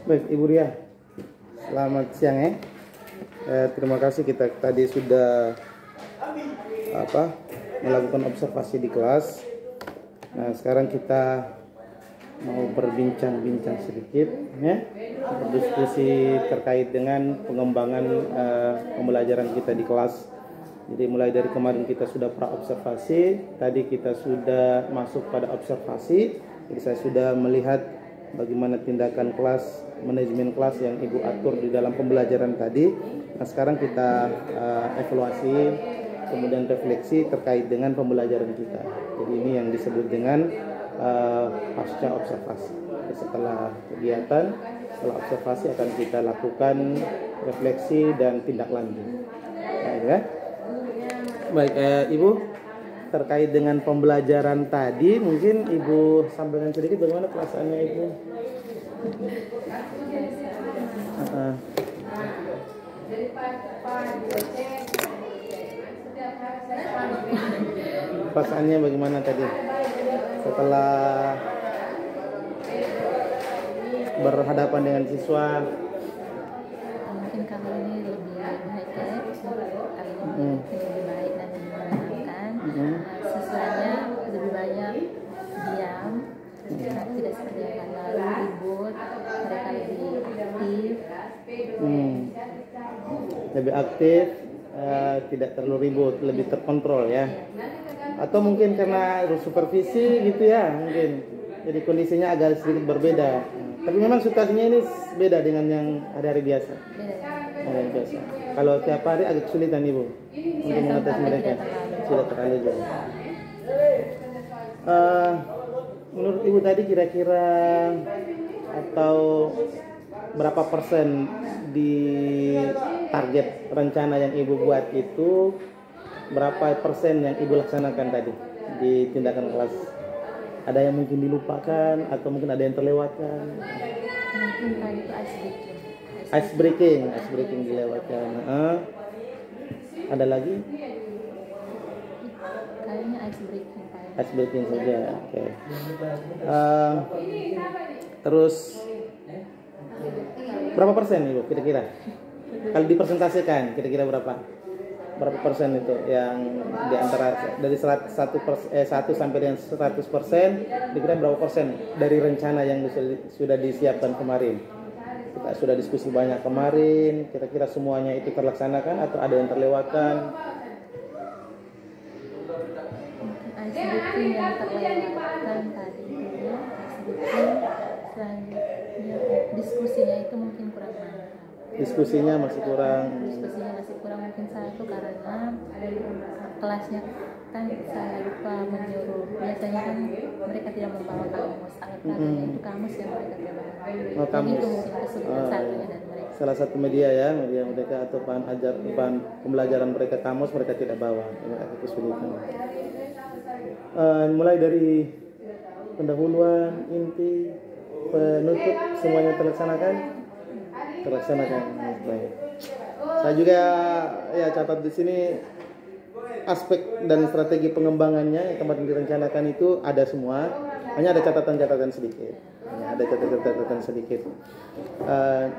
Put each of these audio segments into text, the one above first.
Baik, Ibu Ria, selamat siang ya. Terima kasih kita tadi sudah melakukan observasi di kelas. Nah, sekarang kita mau berbincang-bincang sedikit ya, berdiskusi terkait dengan pengembangan pembelajaran kita di kelas. Jadi mulai dari kemarin kita sudah pra-observasi, tadi kita sudah masuk pada observasi. Jadi saya sudah melihat bagaimana tindakan kelas, manajemen kelas yang Ibu atur di dalam pembelajaran tadi. Nah, sekarang kita evaluasi, kemudian refleksi terkait dengan pembelajaran kita. Jadi ini yang disebut dengan pasca observasi. Jadi setelah kegiatan, setelah observasi akan kita lakukan refleksi dan tindak lanjut. Ya. Baik, Ibu, terkait dengan pembelajaran tadi, mungkin Ibu sampaikan sedikit bagaimana perasaannya Ibu? Perasaannya bagaimana tadi setelah berhadapan dengan siswa? Mungkin kali ini lebih baik ya, kali ini lebih baik dan menyenangkan. Siswanya lebih banyak diam, tidak seperti yang lalu ribut, mereka lebih aktif, tidak terlalu ribut, lebih terkontrol ya. Atau mungkin karena supervisi gitu ya, mungkin jadi kondisinya agak sedikit berbeda. Tapi memang situasinya ini beda dengan yang hari-hari biasa. Hari biasa. Kalau tiap hari agak kesulitan Ibu untuk mengatasi mereka. Sudah terlalu jauh. Menurut Ibu tadi kira-kira atau berapa persen di target rencana yang Ibu buat itu, berapa persen yang Ibu laksanakan tadi di tindakan kelas? Ada yang mungkin dilupakan atau mungkin ada yang terlewatkan? Mungkin tadi itu ice breaking dilewatkan. Ada lagi? Kayaknya Ice breaking saja. Oke. Terus berapa persen Ibu kira-kira? Kalau dipresentasikan kira-kira berapa persen itu yang di antara dari 1 sampai dengan 100%, dikira berapa persen dari rencana yang sudah disiapkan kemarin? Kita sudah diskusi banyak kemarin, kira-kira semuanya itu terlaksanakan atau ada yang terlewatkan? Mungkin yang terlewatkan tadi itu selanjutnya diskusinya itu mungkin kurang mantap. Diskusinya masih kurang Mungkin satu karena kelasnya kan saya lupa menyuruh. Biasanya kan mereka tidak membawa kamus, alat-alatnya itu kamus yang mereka tidak bawa. Kamus. Itu mungkin kesulitan satunya dari mereka. Salah satu media mereka atau bahan pembelajaran mereka kamus mereka tidak bawa, mereka kesulitan. Mulai dari pendahuluan, inti, penutup semuanya terlaksanakan baik. Saya juga ya catat di sini aspek dan strategi pengembangannya yang kemarin direncanakan itu ada semua, hanya ada catatan-catatan sedikit.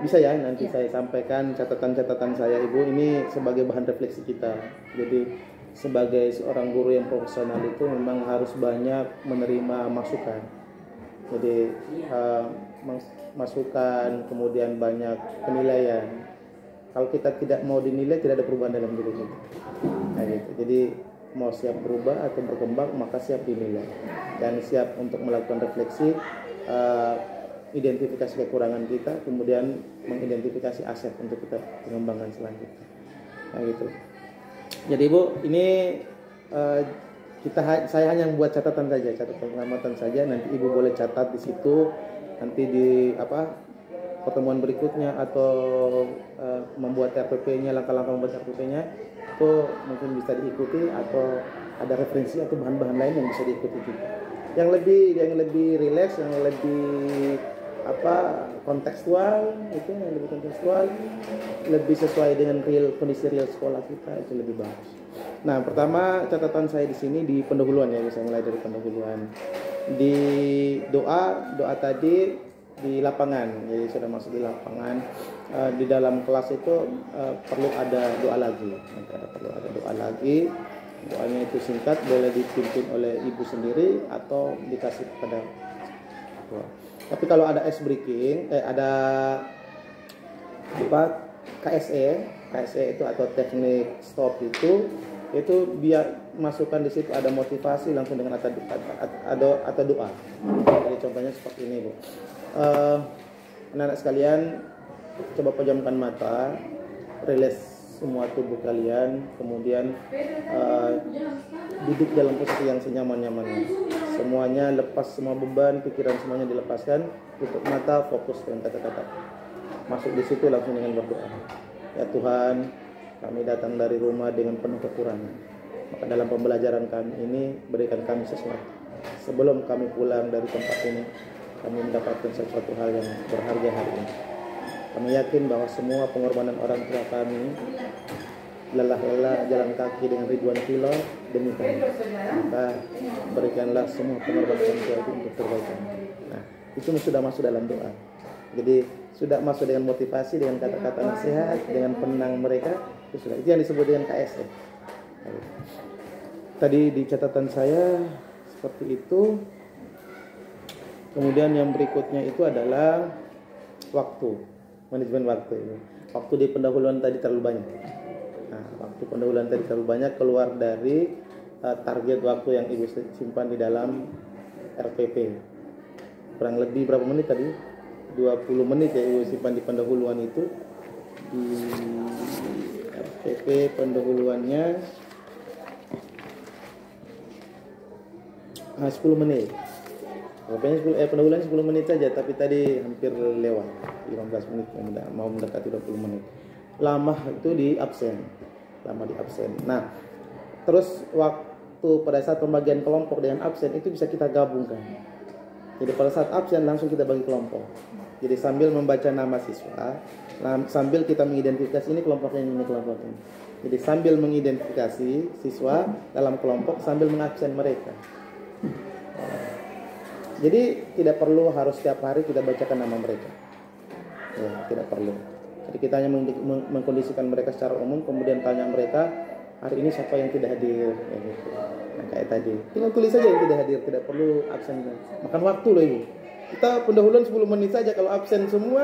Bisa ya nanti saya sampaikan catatan-catatan saya Ibu, ini sebagai bahan refleksi kita. Jadi sebagai seorang guru yang profesional itu memang harus banyak menerima masukan. Jadi masukan, kemudian banyak penilaian. Kalau kita tidak mau dinilai, tidak ada perubahan dalam diri kita. Nah, gitu. Jadi mau siap berubah atau berkembang, maka siap dinilai dan siap untuk melakukan refleksi, identifikasi kekurangan kita, kemudian mengidentifikasi aset untuk kita pengembangan selanjutnya. Nah, gitu. Jadi Ibu, ini saya hanya membuat catatan pengamatan saja. Nanti Ibu boleh catat di situ. Nanti di pertemuan berikutnya atau membuat RPP-nya, langkah-langkah membuat RPP-nya itu mungkin bisa diikuti, atau ada referensi atau bahan-bahan lain yang bisa diikuti juga. Yang lebih rileks, yang lebih kontekstual, lebih sesuai dengan kondisi real sekolah kita, itu lebih bagus. Nah, pertama catatan saya di sini di pendahuluan ya, bisa mulai dari pendahuluan. Di doa tadi di lapangan. Jadi sudah masuk di lapangan. Di dalam kelas itu perlu ada doa lagi. Perlu ada doa lagi. Doanya itu singkat, boleh dipimpin oleh ibu sendiri atau dikasih kepada tua. Tapi kalau ada ice breaking, ada apa KSE itu atau teknik stop itu biar masukkan di situ ada motivasi langsung dengan atau doa. Jadi contohnya seperti ini, Bu. Anak-anak sekalian, coba pejamkan mata, rilis semua tubuh kalian, kemudian duduk dalam posisi yang senyaman-nyamannya. Semuanya lepas, semua beban, pikiran semuanya dilepaskan, tutup mata, fokus dengan kata-kata. Masuk di situ langsung dengan berdoa. Ya Tuhan, kami datang dari rumah dengan penuh kekurangan. Maka dalam pembelajaran kami ini, berikan kami sesuatu. Sebelum kami pulang dari tempat ini, kami mendapatkan sesuatu hal yang berharga hari ini. Kami yakin bahwa semua pengorbanan orang tua kami, lelah-lelah jalan kaki dengan ribuan kilo demi kami. Maka berikanlah semua pengorbanan orang tua itu untuk kebaikan. Nah, itu sudah masuk dalam doa. Jadi sudah masuk dengan motivasi, dengan kata-kata nasihat, dengan penenang mereka. Itu sudah. Itu yang disebut dengan KSE. Tadi di catatan saya seperti itu. Kemudian yang berikutnya itu adalah waktu. Manajemen waktu ini. Waktu di pendahuluan tadi terlalu banyak. Nah, waktu pendahuluan tadi terlalu banyak, keluar dari target waktu yang ibu simpan di dalam RPP. Kurang lebih berapa menit tadi? 20 menit ya ibu simpan di pendahuluan itu. Di RPP pendahuluannya 10 menit. Pendahuluan 10 menit saja, tapi tadi hampir lewat 15 menit, mau mendekati 20 menit. Lama itu di absen. Nah, terus waktu pada saat pembagian kelompok dengan absen itu bisa kita gabungkan. Jadi pada saat absen langsung kita bagi kelompok. Jadi sambil membaca nama siswa, sambil kita mengidentifikasi ini kelompoknya ini kelompoknya. Jadi sambil mengidentifikasi siswa dalam kelompok sambil mengabsen mereka. Jadi tidak perlu harus setiap hari kita bacakan nama mereka. Ya, tidak perlu. Jadi kita hanya mengkondisikan mereka secara umum, kemudian tanya mereka, hari ini siapa yang tidak hadir, ya gitu. Nah, kayak tadi. Tinggal tulis saja yang tidak hadir, tidak perlu absen. Makan waktu loh Ibu. Kita pendahuluan 10 menit saja, kalau absen semua,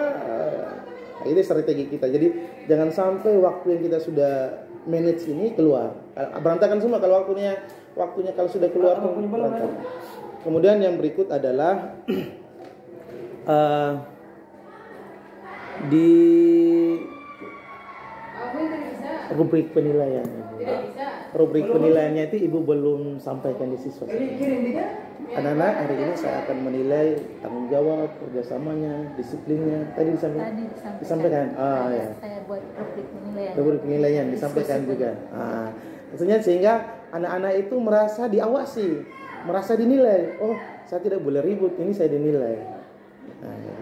ini strategi kita. Jadi jangan sampai waktu yang kita sudah manage ini keluar. Berantakan semua kalau waktunya kalau sudah keluar berantakan. Kemudian yang berikut adalah di rubrik penilaian. Rubrik penilaiannya itu Ibu belum sampaikan di siswa. Anak-anak, hari ini saya akan menilai tanggung jawab, kerjasamanya, disiplinnya. Tadi disampaikan. Ya. Saya buat rubrik penilaian. Rubrik penilaian disampaikan juga. Maksudnya sehingga anak-anak itu merasa diawasi, merasa dinilai. Oh, saya tidak boleh ribut, ini saya dinilai. Nah, ya.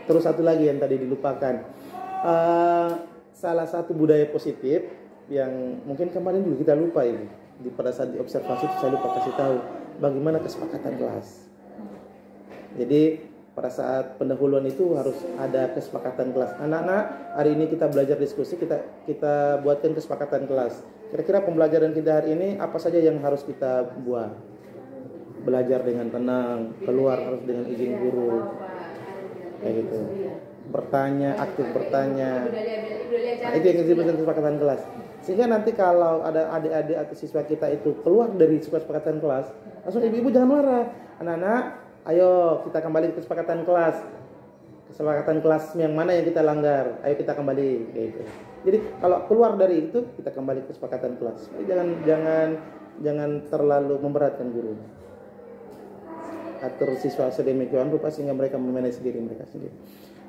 Terus satu lagi yang tadi dilupakan, salah satu budaya positif yang mungkin kemarin juga kita lupa ini. Pada saat di observasi itu saya lupa kasih tahu bagaimana kesepakatan kelas. Jadi pada saat pendahuluan itu harus ada kesepakatan kelas. Anak-anak, hari ini kita belajar diskusi, kita buatkan kesepakatan kelas. Kira-kira pembelajaran kita hari ini apa saja yang harus kita buat? Belajar dengan tenang, keluar harus dengan izin guru. Kayak gitu. Bertanya, aktif bertanya. Nah, itu yang disebut kesepakatan kelas. Sehingga nanti kalau ada adik-adik atau siswa kita itu keluar dari kesepakatan kelas, langsung ibu-ibu jangan marah. Anak-anak, ayo kita kembali ke kesepakatan kelas. Kesepakatan kelas yang mana yang kita langgar? Ayo kita kembali, gitu. Jadi kalau keluar dari itu kita kembali ke kesepakatan kelas. Jangan terlalu memberatkan guru. Atur siswa sedemikian rupa sehingga mereka memanage diri mereka sendiri.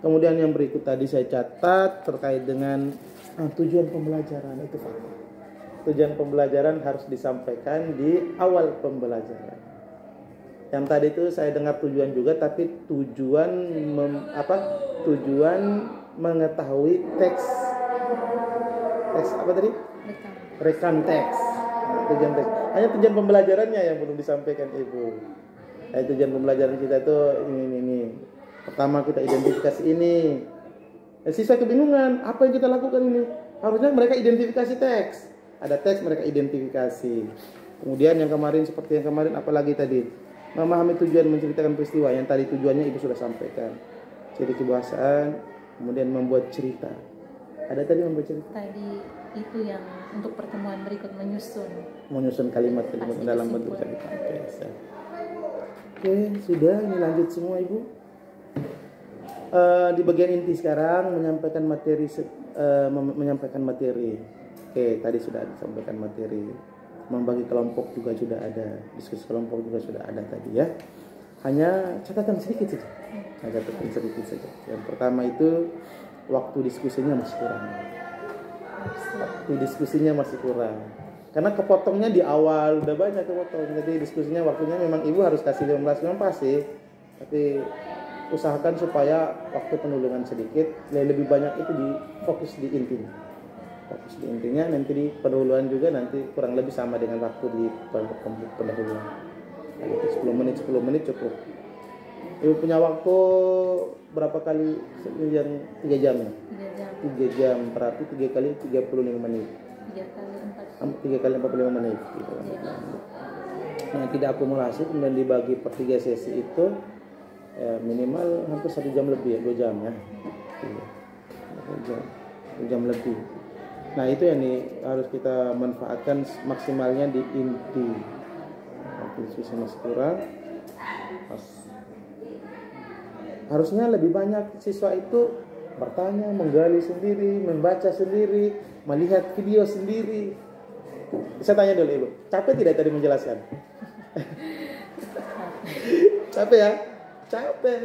Kemudian yang berikut tadi saya catat terkait dengan tujuan pembelajaran itu Pak. Tujuan pembelajaran harus disampaikan di awal pembelajaran. Yang tadi itu saya dengar tujuan juga, tapi tujuan mengetahui teks apa tadi? Rekam teks. Nah, tujuan teks. Hanya tujuan pembelajarannya yang belum disampaikan Ibu. Nah, tujuan pembelajaran kita itu ini. Pertama kita identifikasi ini. Siswa kebingungan, apa yang kita lakukan ini? Harusnya mereka identifikasi teks. Ada teks mereka identifikasi. Kemudian yang kemarin seperti yang kemarin apalagi tadi? Memahami tujuan menceritakan peristiwa. Yang tadi tujuannya Ibu sudah sampaikan. Ciri kebahasaan, kemudian membuat cerita. Ada tadi membuat cerita? Tadi itu yang untuk pertemuan berikut menyusun kalimat dalam bentuk cerita. Oke, sudah ini lanjut semua Ibu. Di bagian inti sekarang menyampaikan materi. Oke, tadi sudah disampaikan materi. Membagi kelompok juga sudah ada, diskusi kelompok juga sudah ada tadi ya. Hanya catatan sedikit saja. Yang pertama itu waktu diskusinya masih kurang. Karena kepotongnya di awal udah banyak kepotong. Jadi diskusinya waktunya memang Ibu harus kasih 15 menit pasti. Tapi usahakan supaya waktu penulisan sedikit, lebih banyak itu fokus di intinya. Nanti di pendahuluan juga nanti kurang lebih sama dengan waktu di pendahuluan. 10 menit cukup. Ibu punya waktu berapa kali yang 3 jam ya? 3 jam berarti 3 kali 35 menit. 3 kali 45 menit. Nah, tidak akumulasi kemudian dibagi per 3 sesi itu ya, minimal hampir 1 jam lebih ya, 2 jam ya. 2 jam lebih. Nah, itu yang harus kita manfaatkan maksimalnya di inti. Diskusi masih kurang. Harusnya lebih banyak siswa itu bertanya, menggali sendiri, membaca sendiri, melihat video sendiri. Saya tanya dulu Ibu, capek tidak tadi menjelaskan? Capek ya? Capek.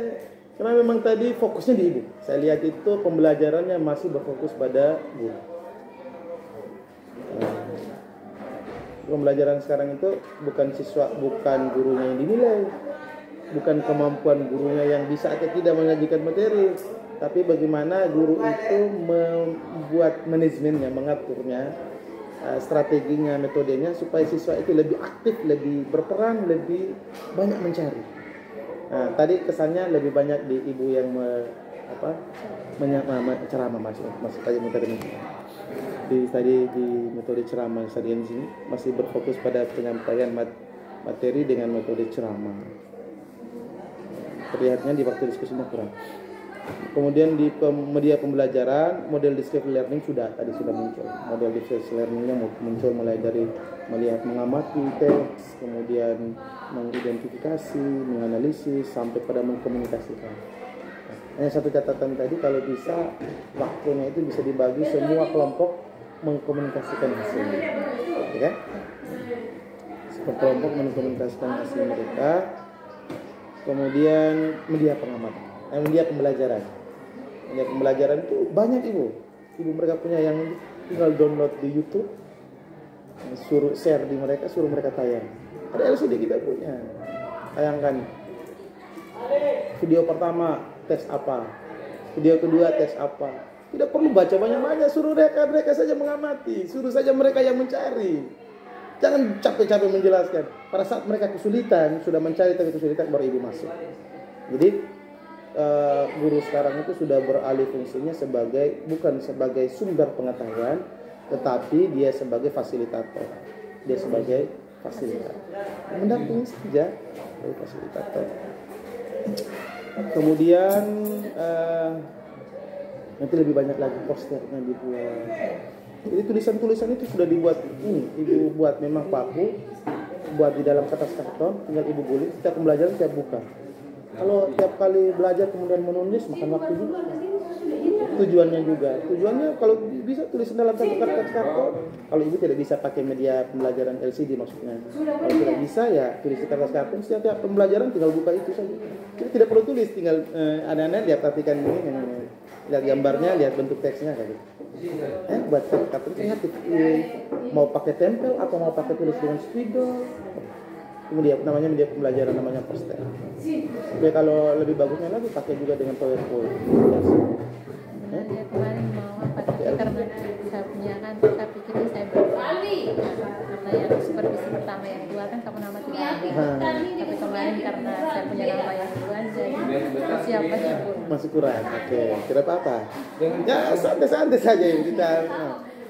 Karena memang tadi fokusnya di Ibu. Saya lihat itu pembelajarannya masih berfokus pada guru. Pembelajaran sekarang itu bukan gurunya yang dinilai, bukan kemampuan gurunya yang bisa atau tidak menyajikan materi, tapi bagaimana guru itu membuat manajemennya, mengaturnya, strateginya, metodenya supaya siswa itu lebih aktif, lebih berperan, lebih banyak mencari. Nah, tadi kesannya lebih banyak di Ibu yang ceramah masih tadi metode tadi di metode ceramah tadi di sini masih berfokus pada penyampaian materi dengan metode ceramah. Terlihatnya di waktu diskusi kurang. Kemudian di media pembelajaran model descriptive learning sudah muncul. Model descriptive learningnya muncul mulai dari melihat, mengamati teks, kemudian mengidentifikasi, menganalisis sampai pada mengkomunikasikan. Hanya satu catatan tadi, kalau bisa waktunya itu bisa dibagi semua kelompok mengkomunikasikan hasilnya, ya kan? Kelompok mengkomunikasikan hasil mereka. Kemudian media pengamatan, media pembelajaran. Media pembelajaran itu banyak Ibu mereka punya yang tinggal download di YouTube, suruh share di mereka, suruh mereka tayang. Ada LCD kita punya, tayangkan. Video pertama tes apa, video kedua tes apa. Tidak perlu baca banyak-banyak, suruh mereka saja mengamati, suruh saja mereka yang mencari. Jangan capek-capek menjelaskan. Pada saat mereka kesulitan, sudah mencari tapi kesulitan, baru Ibu masuk. Jadi guru sekarang itu sudah beralih fungsinya bukan sebagai sumber pengetahuan, tetapi dia sebagai fasilitator. Dia sebagai fasilitator, mendampingi saja sebagai fasilitator. Kemudian nanti lebih banyak lagi posternya dibuat. Jadi tulisan-tulisan itu sudah dibuat. Ibu buat memang paku, buat di dalam kertas karton, tinggal Ibu guling. Setiap pembelajaran tiap buka. Kalau tiap kali belajar kemudian menulis, makan waktu juga. Tujuannya kalau bisa tulisan dalam satu kertas karton. Kalau Ibu tidak bisa pakai media pembelajaran LCD maksudnya. Kalau tidak bisa ya tulis di kertas karton. Setiap pembelajaran tinggal buka itu saja. Kita tidak perlu tulis, tinggal anak-anak lihat, perhatikan ini. Lihat gambarnya, lihat bentuk teksnya kayak gitu. Buat karton kreatif. Mau pakai tempel atau mau pakai tulis dengan spidol. Kemudian namanya media pembelajaran, namanya poster. Tapi kalau lebih bagusnya lagi pakai juga dengan PowerPoint. Dia kemarin mau apa, tapi karena saya punya kan, saya pikir saya berkali. Karena yang supervisi pertama yang dua kan kamu nama tidak ada. Tapi kemarin karena saya punya nama yang duluan jadi persiapannya kurang. Masih kurang. Oke, tidak apa-apa. Ya santai-santai saja ya kita.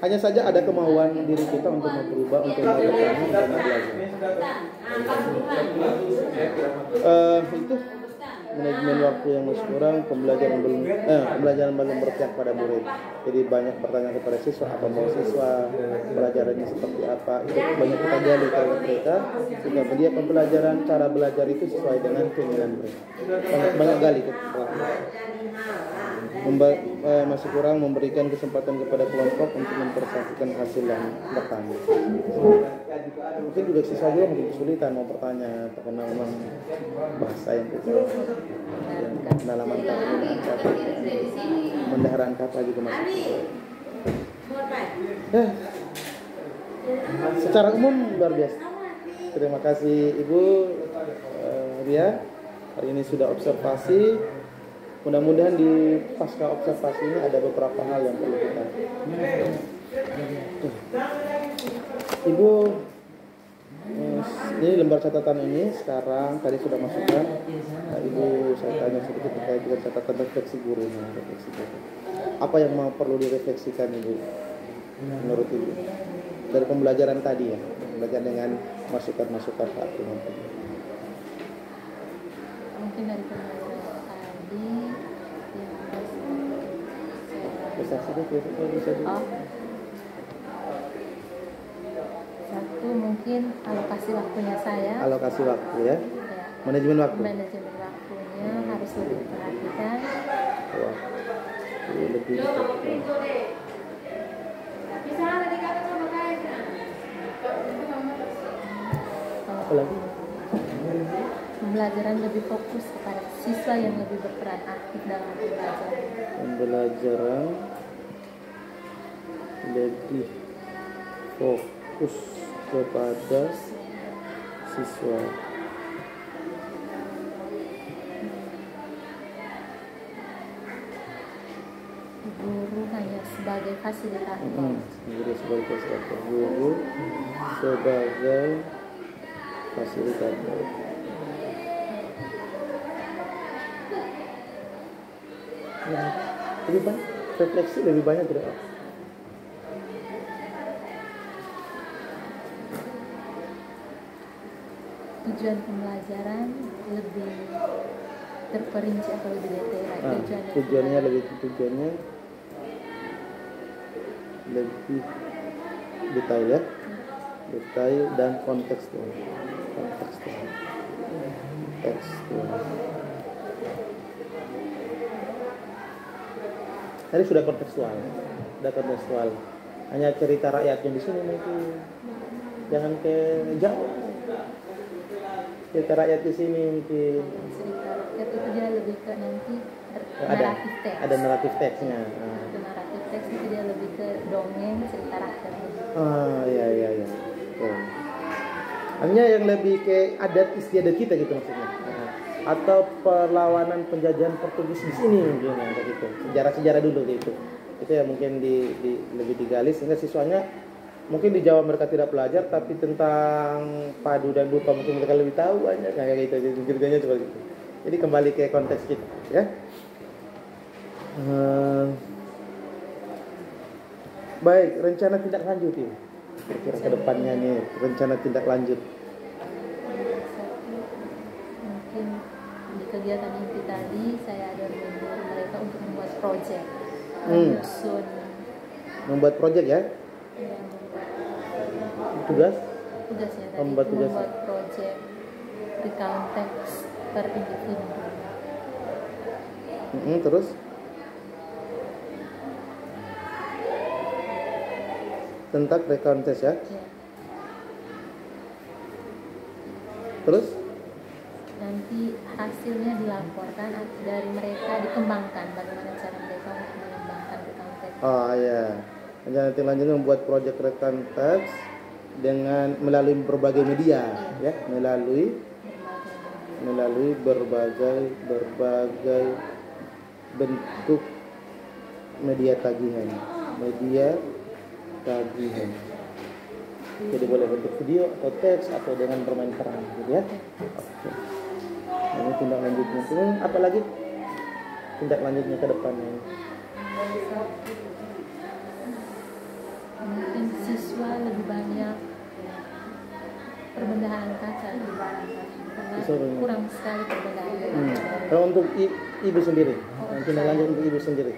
Hanya saja ada kemauan diri kita untuk berubah, untuk mau bertani dan belajar. Itu manajemen waktu yang masih kurang, pembelajaran belum berpihak pada murid. Jadi banyak pertanyaan kepada siswa, apa mau siswa pelajarannya seperti apa. Itu banyak kita gali terhadap mereka sehingga dia pembelajaran cara belajar itu sesuai dengan keinginan mereka. Banyak gali ke masih kurang memberikan kesempatan kepada kelompok untuk memperhatikan hasil yang bertanya. Mungkin juga siswa juga mungkin kesulitan mau bertanya karena memang bahasa yang pendalaman kata, mendaharan kata juga masih sulit. Secara umum luar biasa. Terima kasih Ibu Ria. Hari ini sudah observasi. Mudah-mudahan di pasca observasi ini ada beberapa hal yang perlu kita. Ibu, ini lembar catatan ini sekarang tadi sudah masukkan. Ibu saya tanya sedikit terkait dengan catatan refleksi guru. Apa yang mau perlu direfleksikan Ibu? Menurut Ibu dari pembelajaran tadi ya, belajar dengan masukan-masukan Pak Imam tadi. Mungkin dari pembelajaran tadi yang bisa satu mungkin alokasi waktunya saya. Alokasi waktu ya. Manajemen waktu. Manajemen waktunya harus lebih diperhatikan. Wah, lebih lagi. Pembelajaran lebih fokus kepada siswa yang lebih berperan aktif dalam pembelajaran. Pembelajaran lebih fokus kepada siswa. Guru hanya sebagai fasilitator. Guru sebagai fasilitator. Guru sebagai fasilitator. Ya, lebih banyak refleksi lebih banyak tidak? Tujuan pembelajaran lebih terperinci atau lebih detail. Tujuannya lebih detail ya, detail dan kontekstual. Tadi sudah kontekstual. Hanya cerita rakyatnya di sini mungkin. Jangan ke jauh. Cerita rakyat di sini mungkin. Cerita rakyat itu dia lebih ke nanti naratif teks. Ada naratif teksnya. Naratif teks itu dia lebih ke dongeng cerita rakyat. Iya. Hanya yang lebih ke adat istiadat kita gitu maksudnya. Atau perlawanan penjajahan Portugis di sini mungkin kayak gitu. Sejarah dulu gitu. Itu ya mungkin lebih digali sehingga siswanya mungkin di Jawa mereka tidak belajar tapi tentang padu dan buta mungkin mereka lebih tahu banyak kayak gitu. Ceritanya seperti itu. Jadi kembali ke konteks kita ya. Baik, rencana tindak lanjut ini. Kira-kira ke depannya nih, rencana tindak lanjut. Mungkin di kegiatan inti tadi saya ada menyuruh mereka untuk membuat proyek. Membuat proyek ya? Tugasnya tadi membuat proyek recount teks per individu. Terus? Tentang recount test ya? Terus? Nanti hasilnya dilaporkan dari mereka, dikembangkan bagaimana cara mereka untuk mengembangkan recount test. Iya. Nanti lanjut membuat proyek recount test dengan melalui berbagai media ya, melalui berbagai bentuk media tagihan. Jadi boleh bentuk video atau teks atau dengan bermain peran gitu ya. Oke. Nah, ini tindak lanjutnya. Apalagi tindak lanjutnya ke depannya. Mungkin siswa lebih banyak perbedaan kata karena kurang sekali perbedaan. Kalau untuk ibu sendiri, tindak lanjut untuk ibu sendiri.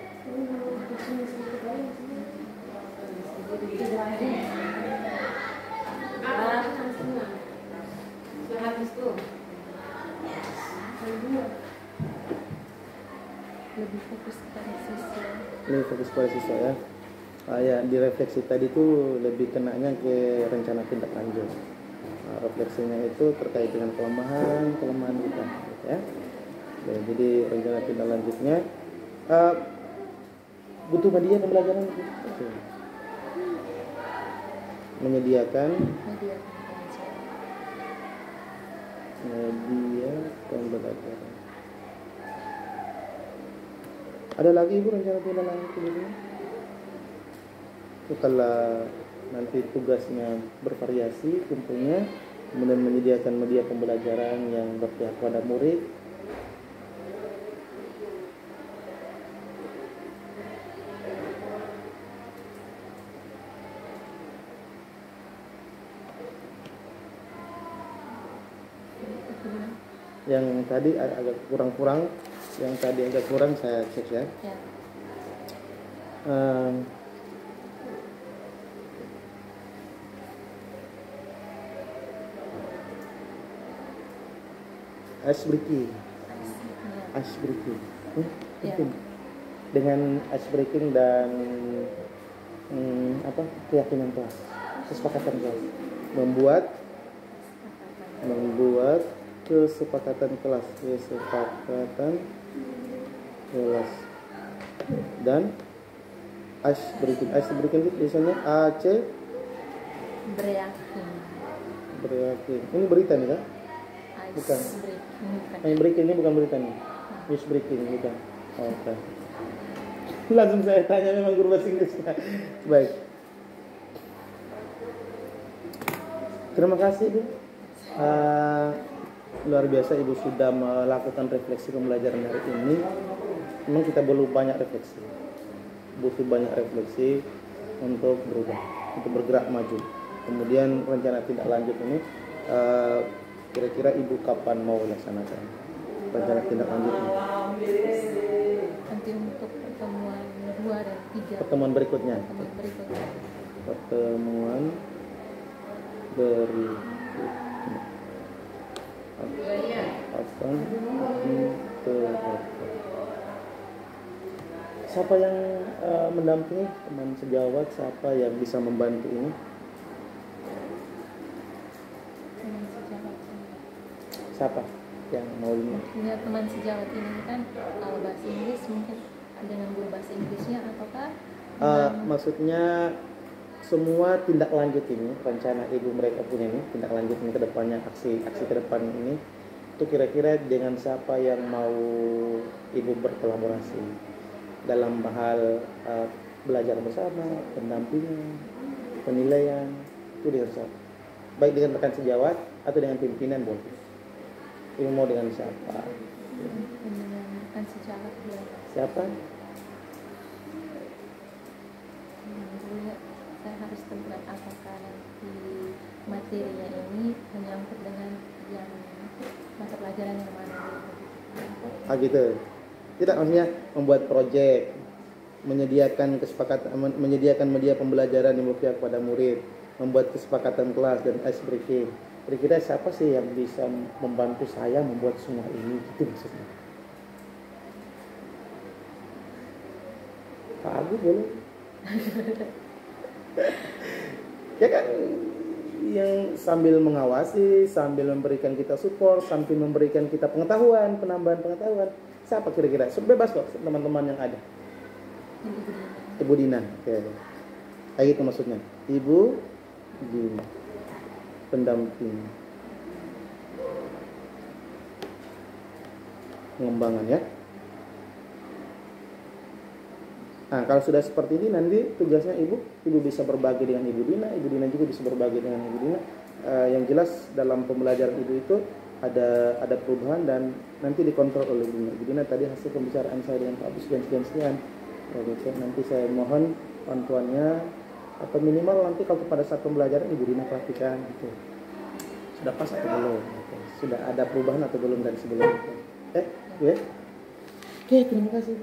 Lebih fokus pada siswa. Lebih fokus pada siswa ya. Ya, di refleksi tadi tuh lebih kenanya ke rencana tindak lanjut. Refleksinya itu terkait dengan kelemahan kita, gitu ya. Jadi rencana tindak lanjutnya butuh media pembelajaran gitu. Media pembelajaran. Ada lagi ibu rencana tindak lanjut ini? Setelah nanti tugasnya bervariasi tentunya, kemudian menyediakan media pembelajaran yang berpihak pada murid. Yang tadi agak kurang, yang tadi agak kurang saya cek ya. Ice breaking. Dengan ice breaking dan keyakinan kelas, kesepakatan kelas, membuat kesepakatan kelas dan ice breaking itu biasanya AC bereaksi. Ini berita nih kan? Bukan. Yang breaking ini bukan berita nih. News breaking bukan. Oke. Langsung saya tanya, memang guru bahasa Inggris. Baik. Terima kasih Bu. Luar biasa Ibu sudah melakukan refleksi pembelajaran hari ini. Memang kita perlu banyak refleksi. Butuh banyak refleksi untuk berubah, untuk bergerak maju. Kemudian rencana tindak lanjut ini kira-kira Ibu kapan mau laksanakan rencana tindak lanjut ini? Nanti untuk pertemuan 2 dan 3. Pertemuan berikutnya. Pertemuan berikutnya akan diterapkan. Siapa yang mendampingi, teman sejawat, siapa yang bisa membantu ini? Siapa yang mau ini? Ya, teman sejawat ini kan kalau bahasa Inggris mungkin dengan guru bahasa Inggrisnya ataukah? Maksudnya semua tindak lanjut ini, rencana Ibu mereka punya ini, tindak lanjut ini ke depannya, aksi ke depan ini, itu kira-kira dengan siapa yang mau Ibu berkolaborasi dalam hal belajar bersama, pendampingan, penilaian, itu dengan siapa? Baik dengan rekan sejawat atau dengan pimpinan boleh. Ibu mau dengan siapa? Dengan rekan sejawat. Siapa? Saya harus tentukan apakah nanti materinya ini menyangkut dengan yang mata pelajaran yang mana gitu. Tidak, maksudnya membuat proyek, menyediakan kesepakatan, menyediakan media pembelajaran yang berpihak pada murid, membuat kesepakatan kelas dan ice breaking. Kira-kira siapa sih yang bisa membantu saya membuat semua ini, gitu maksudnya. Pak Agus boleh. Ya kan, yang sambil mengawasi, sambil memberikan kita support, sambil memberikan kita pengetahuan, penambahan pengetahuan. Siapa kira-kira? Bebas kok teman-teman yang ada. Ibu Dina. Oke. Kayak gitu maksudnya. Ibu Dina, pendamping pengembangan ya. Nah, kalau sudah seperti ini nanti tugasnya ibu bisa berbagi dengan ibu Dina juga bisa berbagi dengan ibu Dina. Yang jelas dalam pembelajaran ibu itu ada perubahan dan nanti dikontrol oleh ibu Dina. Tadi hasil pembicaraan saya dengan Pak Abus sekian. Nanti saya mohon bantuannya atau minimal nanti kalau pada saat pembelajaran ibu Dina perhatikan gitu. Sudah pas atau belum? Gitu. Sudah ada perubahan atau belum dari sebelumnya? Ya. Oke, terima kasih.